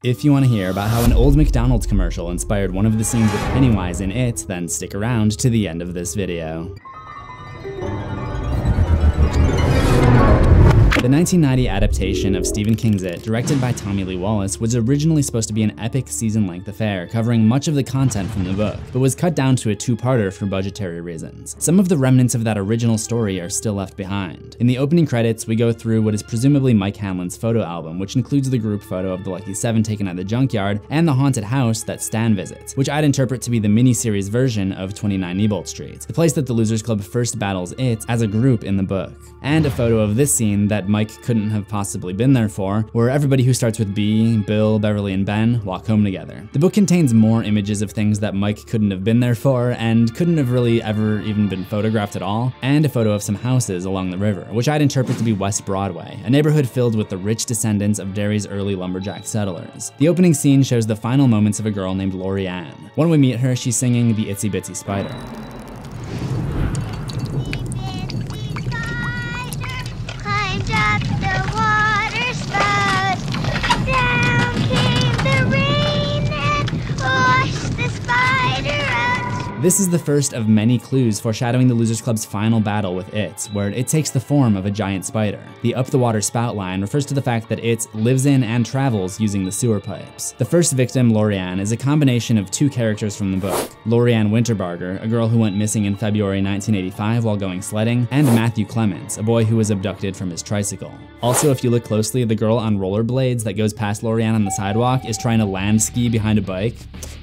If you want to hear about how an old McDonald's commercial inspired one of the scenes with Pennywise in It, then stick around to the end of this video. The 1990 adaptation of Stephen King's It, directed by Tommy Lee Wallace, was originally supposed to be an epic season-length affair covering much of the content from the book, but was cut down to a two-parter for budgetary reasons. Some of the remnants of that original story are still left behind. In the opening credits, we go through what is presumably Mike Hanlon's photo album, which includes the group photo of the Lucky Seven taken at the junkyard and the haunted house that Stan visits, which I'd interpret to be the miniseries version of 29 Neibolt Street, the place that the Losers Club first battles it as a group in the book. And a photo of this scene that Mike couldn't have possibly been there for, where everybody who starts with B, Bill, Beverly, and Ben walk home together. The book contains more images of things that Mike couldn't have been there for and couldn't have really ever even been photographed at all, and a photo of some houses along the river, which I'd interpret to be West Broadway, a neighborhood filled with the rich descendants of Derry's early lumberjack settlers. The opening scene shows the final moments of a girl named Lori Ann. When we meet her, she's singing the Itsy Bitsy Spider. This is the first of many clues foreshadowing the Losers Club's final battle with it, where it takes the form of a giant spider. The up-the-water spout line refers to the fact that it lives in and travels using the sewer pipes. The first victim, Lori Ann, is a combination of two characters from the book. Lori Ann Winterbarger, a girl who went missing in February 1985 while going sledding, and Matthew Clements, a boy who was abducted from his tricycle. Also, if you look closely, the girl on rollerblades that goes past Lori Ann on the sidewalk is trying to land ski behind a bike.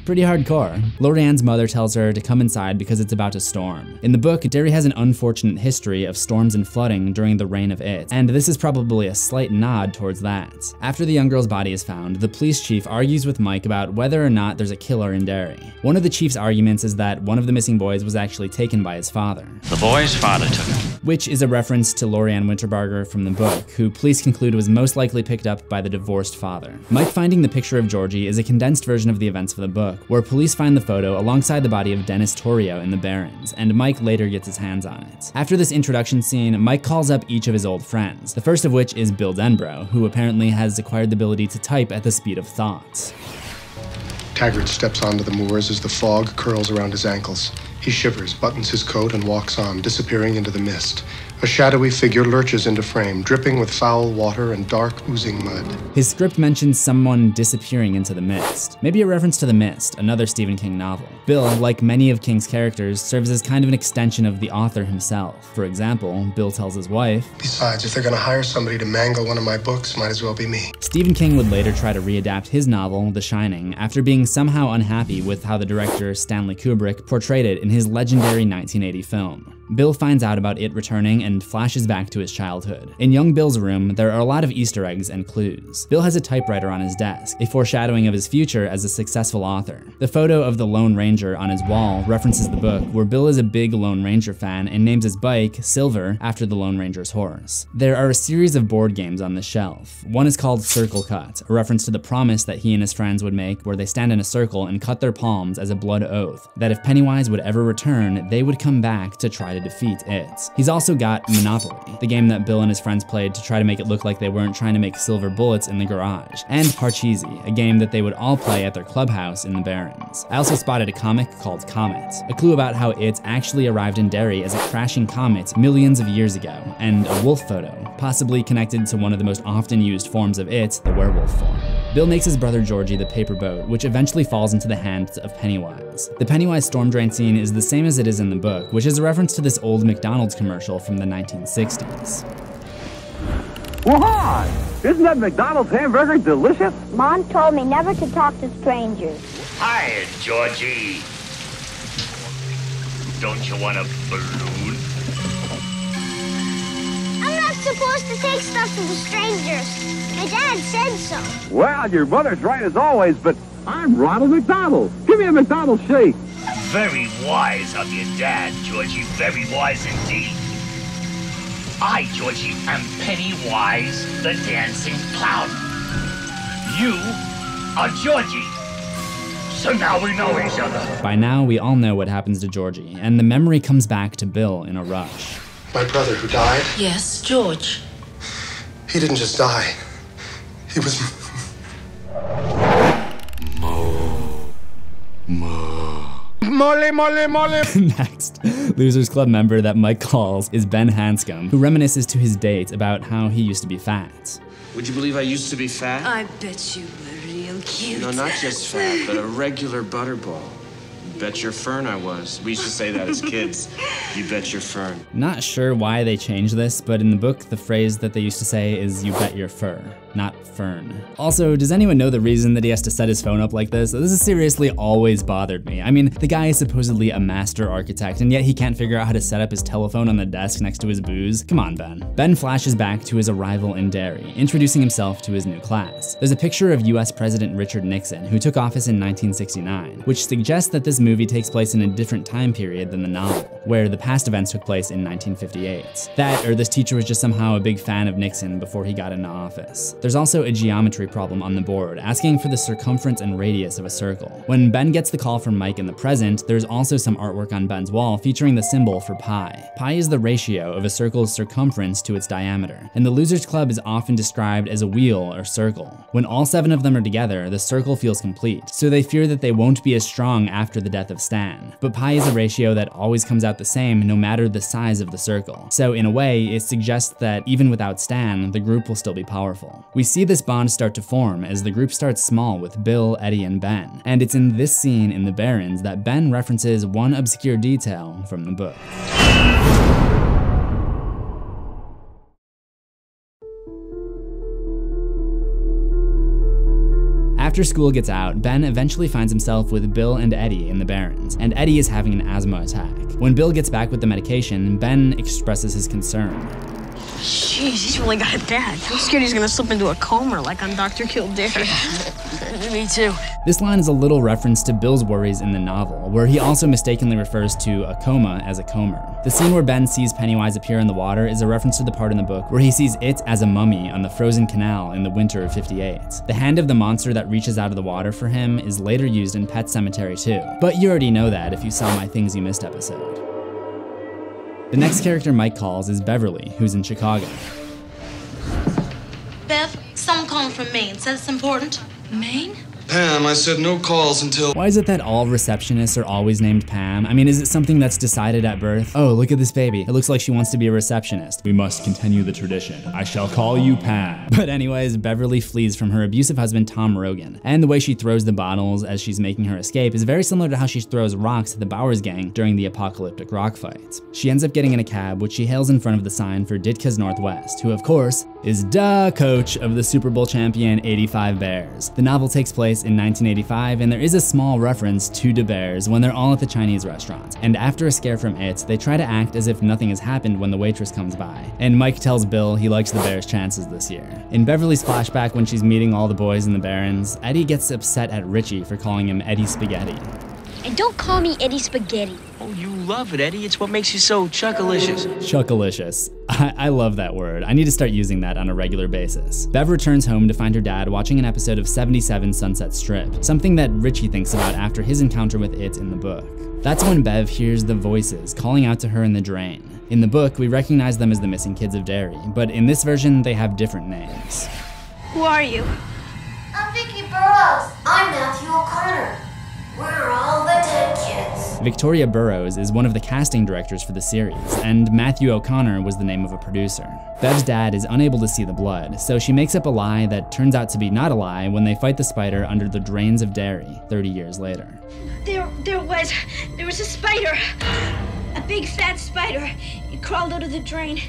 Pretty hardcore. Lori Ann's mother tells her to come inside because it's about to storm. In the book, Derry has an unfortunate history of storms and flooding during the reign of it, and this is probably a slight nod towards that. After the young girl's body is found, the police chief argues with Mike about whether or not there's a killer in Derry. One of the chief's arguments is that one of the missing boys was actually taken by his father. The boy's father took him. Which is a reference to Lori Ann Winterbarger from the book, who police conclude was most likely picked up by the divorced father. Mike finding the picture of Georgie is a condensed version of the events of the book, where police find the photo alongside the body of Dennis Torrio in the Barrens, and Mike later gets his hands on it. After this introduction scene, Mike calls up each of his old friends, the first of which is Bill Denbrough, who apparently has acquired the ability to type at the speed of thought. Taggart steps onto the moors as the fog curls around his ankles. He shivers, buttons his coat, and walks on, disappearing into the mist. A shadowy figure lurches into frame, dripping with foul water and dark, oozing mud. His script mentions someone disappearing into the mist. Maybe a reference to The Mist, another Stephen King novel. Bill, like many of King's characters, serves as kind of an extension of the author himself. For example, Bill tells his wife, "Besides, if they're gonna hire somebody to mangle one of my books, might as well be me." Stephen King would later try to readapt his novel, The Shining, after being somehow unhappy with how the director, Stanley Kubrick, portrayed it in his legendary 1980 film. Bill finds out about it returning and flashes back to his childhood. In young Bill's room, there are a lot of Easter eggs and clues. Bill has a typewriter on his desk, a foreshadowing of his future as a successful author. The photo of the Lone Ranger on his wall references the book, where Bill is a big Lone Ranger fan and names his bike Silver after the Lone Ranger's horse. There are a series of board games on the shelf. One is called Circle Cut, a reference to the promise that he and his friends would make where they stand in a circle and cut their palms as a blood oath, that if Pennywise would ever return, they would come back to try to defeat it. He's also got Monopoly, the game that Bill and his friends played to try to make it look like they weren't trying to make silver bullets in the garage, and Parcheesi, a game that they would all play at their clubhouse in the Barrens. I also spotted a comic called Comet, a clue about how it actually arrived in Derry as a crashing comet millions of years ago, and a wolf photo, possibly connected to one of the most often used forms of it, the werewolf form. Bill makes his brother Georgie the paper boat, which eventually falls into the hands of Pennywise. The Pennywise storm drain scene is the same as it is in the book, which is a reference to this old McDonald's commercial from the 1960s. Well, hi! Isn't that McDonald's hamburger delicious? Mom told me never to talk to strangers. Hi, Georgie. Don't you want a balloon? I'm not supposed to take stuff to the strangers. My dad said so. Well, your mother's right as always, but I'm Ronald McDonald. Give me a McDonald's shake. Very wise of your dad, Georgie. Very wise indeed. I, Georgie, am Pennywise the Dancing Clown. You are Georgie. So now we know each other. By now, we all know what happens to Georgie, and the memory comes back to Bill in a rush. My brother who died? Yes, George. He didn't just die. He was Mole, mole, mole. Next, Losers Club member that Mike calls is Ben Hanscom, who reminisces to his date about how he used to be fat. Would you believe I used to be fat? I bet you were real cute. No, not just fat, but a regular butterball. Bet your fern I was. We used to say that as kids. You bet your fern. Not sure why they changed this, but in the book, the phrase that they used to say is you bet your fur, not fern. Also, does anyone know the reason that he has to set his phone up like this? This has seriously always bothered me. I mean, the guy is supposedly a master architect, and yet he can't figure out how to set up his telephone on the desk next to his booze. Come on, Ben. Ben flashes back to his arrival in Derry, introducing himself to his new class. There's a picture of US President Richard Nixon, who took office in 1969, which suggests that this movie takes place in a different time period than the novel, where the past events took place in 1958. That, or this teacher was just somehow a big fan of Nixon before he got into office. There's also a geometry problem on the board, asking for the circumference and radius of a circle. When Ben gets the call from Mike in the present, there's also some artwork on Ben's wall featuring the symbol for pi. Pi is the ratio of a circle's circumference to its diameter, and the Losers Club is often described as a wheel or circle. When all 7 of them are together, the circle feels complete, so they fear that they won't be as strong after the death of Stan. But pi is a ratio that always comes out the same no matter the size of the circle. So in a way, it suggests that even without Stan, the group will still be powerful. We see this bond start to form as the group starts small with Bill, Eddie, and Ben. And it's in this scene in the Barrens that Ben references one obscure detail from the book. After school gets out, Ben eventually finds himself with Bill and Eddie in the Barrens, and Eddie is having an asthma attack. When Bill gets back with the medication, Ben expresses his concern. Jeez, he's really got it bad. I'm scared he's gonna slip into a coma like on Dr. Kildare. Me too. This line is a little reference to Bill's worries in the novel, where he also mistakenly refers to a coma as a comer. The scene where Ben sees Pennywise appear in the water is a reference to the part in the book where he sees it as a mummy on the frozen canal in the winter of '58. The hand of the monster that reaches out of the water for him is later used in Pet Sematary too, but you already know that if you saw my Things You Missed episode. The next character Mike calls is Beverly, who's in Chicago. Bev, someone calling from Maine. Says it's important. Maine? Pam, I said no calls until... Why is it that all receptionists are always named Pam? I mean, is it something that's decided at birth? Oh, look at this baby. It looks like she wants to be a receptionist. We must continue the tradition. I shall call you Pam. But anyways, Beverly flees from her abusive husband, Tom Rogan. And the way she throws the bottles as she's making her escape is very similar to how she throws rocks at the Bowers gang during the apocalyptic rock fight. She ends up getting in a cab, which she hails in front of the sign for Ditka's Northwest, who of course, is coach of the Super Bowl champion '85 Bears. The novel takes place in 1985, and there is a small reference to the Bears when they're all at the Chinese restaurant. And after a scare from it, they try to act as if nothing has happened when the waitress comes by. And Mike tells Bill he likes the Bears' chances this year. In Beverly's flashback when she's meeting all the boys in the Barrens, Eddie gets upset at Richie for calling him Eddie Spaghetti. And don't call me Eddie Spaghetti. Oh, you love it, Eddie. It's what makes you so chuckalicious. Chuckalicious. I love that word. I need to start using that on a regular basis. Bev returns home to find her dad watching an episode of 77 Sunset Strip, something that Richie thinks about after his encounter with it in the book. That's when Bev hears the voices calling out to her in the drain. In the book, we recognize them as the missing kids of Derry, but in this version, they have different names. Who are you? I'm Vicky Burrows. I'm Matthew O'Connor. We're all the dead kids. Victoria Burrows is one of the casting directors for the series, and Matthew O'Connor was the name of a producer. Bev's dad is unable to see the blood, so she makes up a lie that turns out to be not a lie when they fight the spider under the drains of Derry 30 years later. There was a spider. A big fat spider. It crawled out of the drain,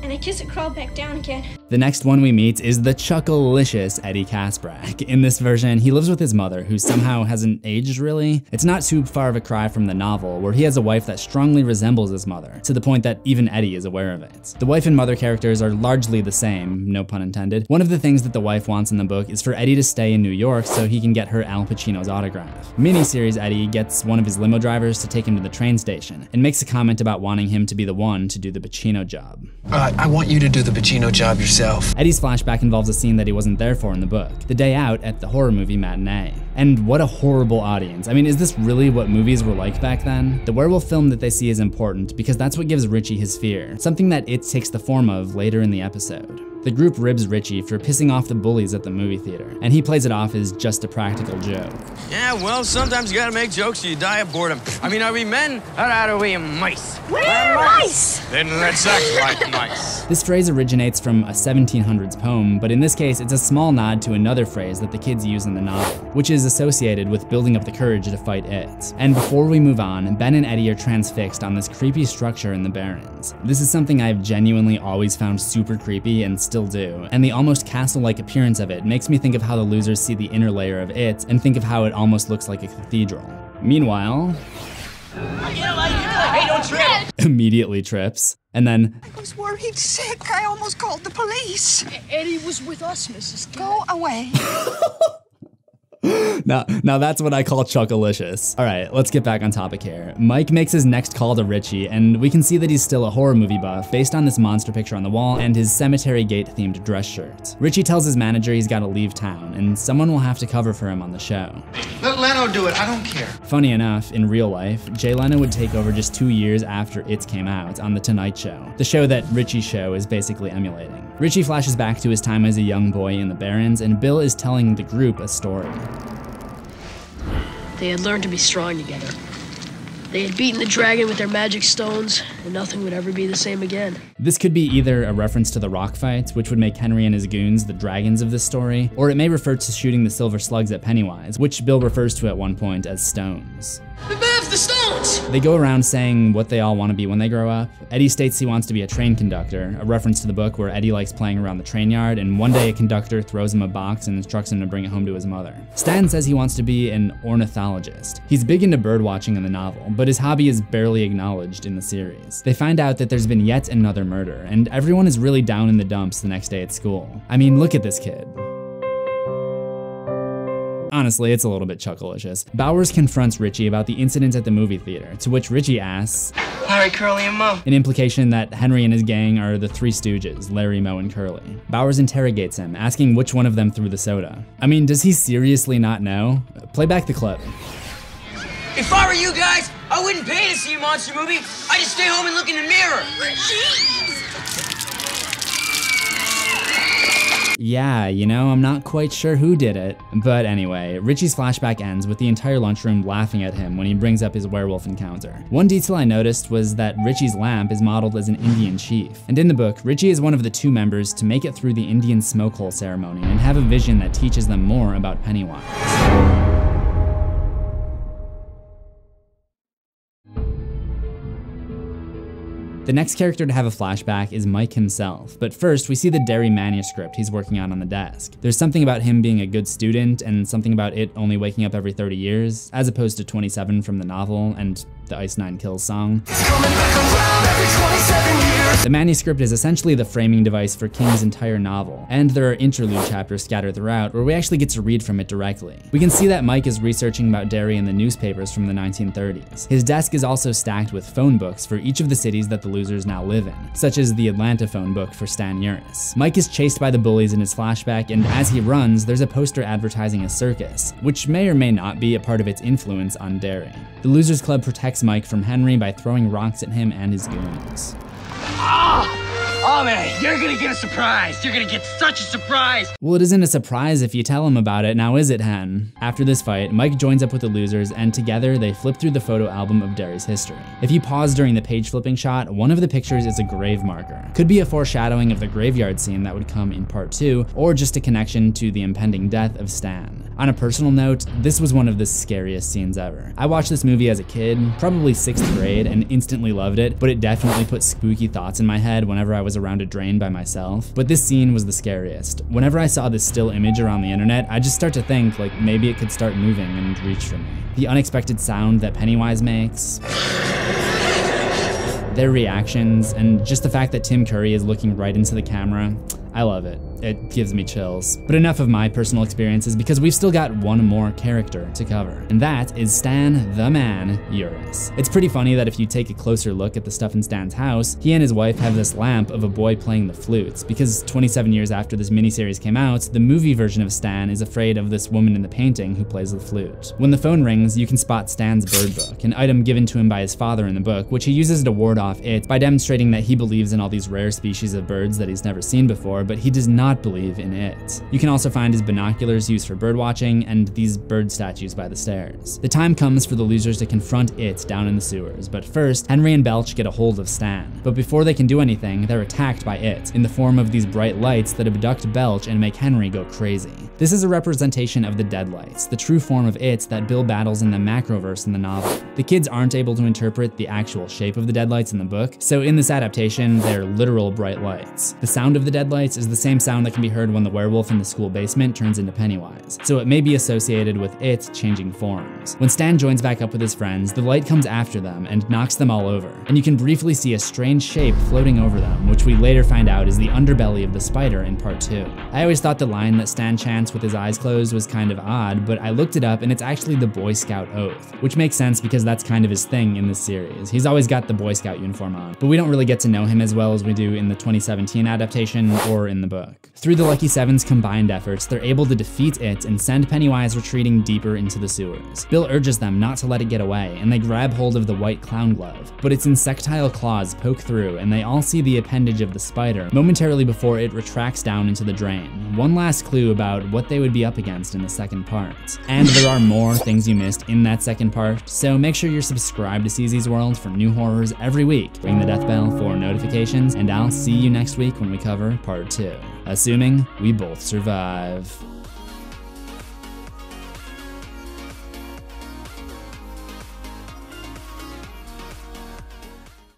and I guess it crawled back down again. The next one we meet is the chuckalicious Eddie Kasprak. In this version, he lives with his mother, who somehow hasn't aged really. It's not too far of a cry from the novel, where he has a wife that strongly resembles his mother, to the point that even Eddie is aware of it. The wife and mother characters are largely the same, no pun intended. One of the things that the wife wants in the book is for Eddie to stay in New York so he can get her Al Pacino's autograph. Miniseries Eddie gets one of his limo drivers to take him to the train station, and makes a comment about wanting him to be the one to do the Pacino job. I want you to do the Pacino job yourself. Eddie's flashback involves a scene that he wasn't there for in the book, the day out at the horror movie matinee. And what a horrible audience. I mean, is this really what movies were like back then? The werewolf film that they see is important because that's what gives Richie his fear, something that it takes the form of later in the episode. The group ribs Richie for pissing off the bullies at the movie theater, and he plays it off as just a practical joke. Yeah, well, sometimes you gotta make jokes or you die of boredom. I mean, are we men or are we mice? We're mice! Then let's act like mice. This phrase originates from a 1700s poem, but in this case, it's a small nod to another phrase that the kids use in the novel, which is associated with building up the courage to fight it. And before we move on, Ben and Eddie are transfixed on this creepy structure in the Barrens. This is something I've genuinely always found super creepy and still do, and the almost castle-like appearance of it makes me think of how the losers see the inner layer of it and think of how it almost looks like a cathedral. Meanwhile, Hey, don't trip! immediately trips, and then I was worried sick. I almost called the police. Eddie was with us, Mrs. Go away. Now that's what I call chuckalicious. All right, let's get back on topic here. Mike makes his next call to Richie, and we can see that he's still a horror movie buff based on this monster picture on the wall and his cemetery gate themed dress shirt. Richie tells his manager he's gotta leave town, and someone will have to cover for him on the show. Let Leno do it, I don't care. Funny enough, in real life, Jay Leno would take over just 2 years after It came out on The Tonight Show, the show that Richie's show is basically emulating. Richie flashes back to his time as a young boy in the Barrens, and Bill is telling the group a story. They had learned to be strong together. They had beaten the dragon with their magic stones, and nothing would ever be the same again. This could be either a reference to the rock fight, which would make Henry and his goons the dragons of this story, or it may refer to shooting the silver slugs at Pennywise, which Bill refers to at one point as stones. Bev, the stones! They go around saying what they all want to be when they grow up. Eddie states he wants to be a train conductor, a reference to the book where Eddie likes playing around the train yard, and one day a conductor throws him a box and instructs him to bring it home to his mother. Stan says he wants to be an ornithologist. He's big into bird watching in the novel, but his hobby is barely acknowledged in the series. They find out that there's been yet another murder, and everyone is really down in the dumps the next day at school. I mean, look at this kid. Honestly, it's a little bit chuckalicious. Bowers confronts Richie about the incident at the movie theater, to which Richie asks, Larry, Curly, and Moe. an implication that Henry and his gang are the Three Stooges, Larry, Moe, and Curly. Bowers interrogates him, asking which one of them threw the soda. I mean, does he seriously not know? Play back the clip. If I were you guys, I wouldn't pay to see a monster movie. I'd just stay home and look in the mirror. Yeah, you know, I'm not quite sure who did it. But anyway, Richie's flashback ends with the entire lunchroom laughing at him when he brings up his werewolf encounter. One detail I noticed was that Richie's lamp is modeled as an Indian chief. And in the book, Richie is one of the 2 members to make it through the Indian smoke hole ceremony and have a vision that teaches them more about Pennywise. The next character to have a flashback is Mike himself, but first we see the Derry manuscript he's working on the desk. There's something about him being a good student and something about it only waking up every 30 years, as opposed to 27 from the novel and the Ice Nine Kills song. The manuscript is essentially the framing device for King's entire novel, and there are interlude chapters scattered throughout where we actually get to read from it directly. We can see that Mike is researching about Derry in the newspapers from the 1930s. His desk is also stacked with phone books for each of the cities that the losers now live in, such as the Atlanta phone book for Stan Uris. Mike is chased by the bullies in his flashback, and as he runs, there's a poster advertising a circus, which may or may not be a part of its influence on Derry. The Losers Club protects Mike from Henry by throwing rocks at him and his goons. Oh man, you're gonna get a surprise. You're gonna get such a surprise. Well, it isn't a surprise if you tell him about it, now is it, Hen? After this fight, Mike joins up with the losers, and together they flip through the photo album of Derry's history. If you pause during the page flipping shot, one of the pictures is a grave marker. Could be a foreshadowing of the graveyard scene that would come in part 2, or just a connection to the impending death of Stan. On a personal note, this was one of the scariest scenes ever. I watched this movie as a kid, probably 6th grade, and instantly loved it, but it definitely put spooky thoughts in my head whenever I was around a drain by myself. But this scene was the scariest. Whenever I saw this still image around the internet, I just start to think like maybe it could start moving and reach for me. The unexpected sound that Pennywise makes, their reactions, and just the fact that Tim Curry is looking right into the camera, I love it. it gives me chills. But enough of my personal experiences, because we've still got one more character to cover, and that is Stan the Man Uris. It's pretty funny that if you take a closer look at the stuff in Stan's house, he and his wife have this lamp of a boy playing the flutes, because 27 years after this miniseries came out, the movie version of Stan is afraid of this woman in the painting who plays the flute. When the phone rings, you can spot Stan's bird book, an item given to him by his father in the book, which he uses to ward off it by demonstrating that he believes in all these rare species of birds that he's never seen before, but he does not believe in it. You can also find his binoculars used for bird watching and these bird statues by the stairs. The time comes for the losers to confront it down in the sewers, but first, Henry and Belch get a hold of Stan. But before they can do anything, they're attacked by it, in the form of these bright lights that abduct Belch and make Henry go crazy. This is a representation of the Deadlights, the true form of it that Bill battles in the Macroverse in the novel. The kids aren't able to interpret the actual shape of the Deadlights in the book, so in this adaptation, they're literal bright lights. The sound of the Deadlights is the same sound that can be heard when the werewolf in the school basement turns into Pennywise, so it may be associated with it changing forms. When Stan joins back up with his friends, the light comes after them and knocks them all over, and you can briefly see a strange shape floating over them, which we later find out is the underbelly of the spider in part 2. I always thought the line that Stan chants with his eyes closed was kind of odd, but I looked it up and it's actually the Boy Scout oath, which makes sense because that's kind of his thing in this series. He's always got the Boy Scout uniform on, but we don't really get to know him as well as we do in the 2017 adaptation or in the book. Through the Lucky Seven's combined efforts, they're able to defeat it and send Pennywise retreating deeper into the sewers. Bill urges them not to let it get away, and they grab hold of the white clown glove, but its insectile claws poke through and they all see the appendage of the spider momentarily before it retracts down into the drain. One last clue about what they would be up against in the second part. And there are more things you missed in that second part, so make sure you're subscribed to CZsWorld for new horrors every week. Ring the death bell for notifications, and I'll see you next week when we cover part 2. Assuming we both survive.